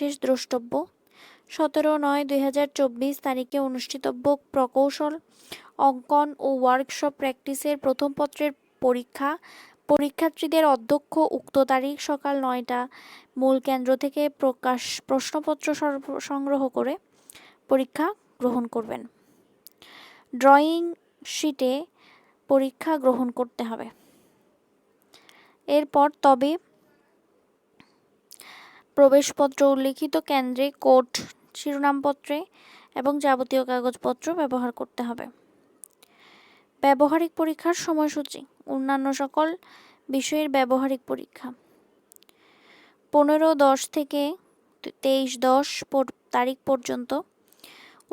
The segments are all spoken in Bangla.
বিশেষ দ্রষ্টব্য। 17/9/2024 তারিখে অনুষ্ঠিতব্য প্রকৌশল অঙ্কন ও ওয়ার্কশপ প্র্যাকটিসের প্রথম পত্রের পরীক্ষা। পরীক্ষার্থীদের অধ্যক্ষ উক্ত তারিখ সকাল 9টা মূল কেন্দ্র থেকে প্রশ্নপত্র সংগ্রহ করে পরীক্ষা গ্রহণ করবেন। ড্রয়িং শিটে পরীক্ষা গ্রহণ করতে হবে। এরপর তবে প্রবেশপত্র উল্লিখিত কেন্দ্রে কোড, শিরোনামপত্রে এবং যাবতীয় কাগজপত্র ব্যবহার করতে হবে। ব্যবহারিক পরীক্ষার সময়সূচি। অন্যান্য সকল বিষয়ের ব্যবহারিক পরীক্ষা 15/10 থেকে 23/10 তারিখ পর্যন্ত।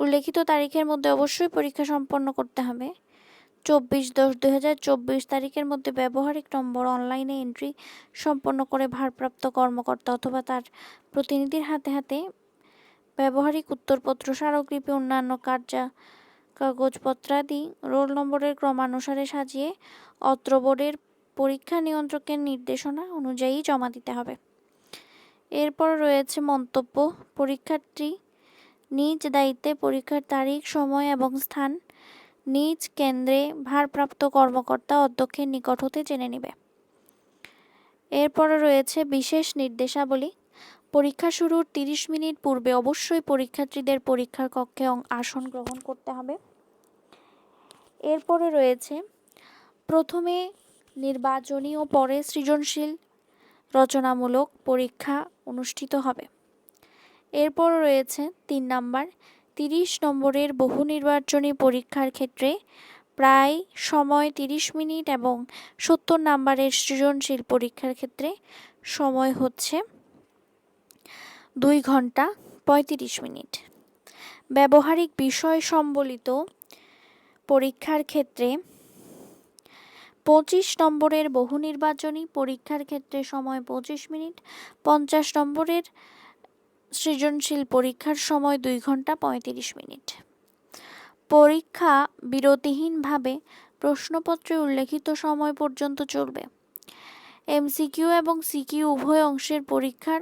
উল্লেখিত তারিখের মধ্যে অবশ্যই পরীক্ষা সম্পন্ন করতে হবে। 24/10/2024 তারিখের মধ্যে ব্যবহারিক নম্বর অনলাইনে এন্ট্রি সম্পন্ন করে ভারপ্রাপ্ত কর্মকর্তা অথবা তার প্রতিনিধির হাতে হাতে ব্যবহারিক উত্তরপত্র, স্মারকলিপি, অন্যান্য কাগজপত্রাদি রোল নম্বরের ক্রমানুসারে সাজিয়ে অত্র বোর্ডের পরীক্ষা নিয়ন্ত্রকের নির্দেশনা অনুযায়ী জমা দিতে হবে। এরপর রয়েছে মন্তব্য। পরীক্ষার্থী নিজ দায়িত্বে পরীক্ষার তারিখ, সময় এবং স্থান নিজ কেন্দ্রে ভারপ্রাপ্ত কর্মকর্তা অধ্যক্ষের নিকট হতে জেনে নেবে। এরপরে রয়েছে বিশেষ নির্দেশাবলী। পরীক্ষা শুরুর 30 মিনিট পূর্বে অবশ্যই পরীক্ষার্থীদের পরীক্ষার কক্ষে আসন গ্রহণ করতে হবে। এরপরে রয়েছে প্রথমে নির্বাচনী ও পরে সৃজনশীল রচনামূলক পরীক্ষা অনুষ্ঠিত হবে। এরপর রয়েছে 3 নাম্বার 30 নম্বরের বহু নির্বাচনী পরীক্ষার ক্ষেত্রে প্রায় সময় 30 মিনিট এবং 70 নম্বরের সৃজনশীল পরীক্ষার ক্ষেত্রে সময় হচ্ছে 2 ঘন্টা 35 মিনিট। ব্যবহারিক বিষয় সম্বলিত পরীক্ষার ক্ষেত্রে 25 নম্বরের বহু নির্বাচনী পরীক্ষার ক্ষেত্রে সময় 25 মিনিট, 50 নম্বরের সৃজনশীল পরীক্ষার সময় 2 ঘন্টা 35 মিনিট। পরীক্ষা বিরতিহীনভাবে প্রশ্নপত্রে উল্লেখিত সময় পর্যন্ত চলবে। এমসিকিউ এবং সিকিউ উভয় অংশের পরীক্ষার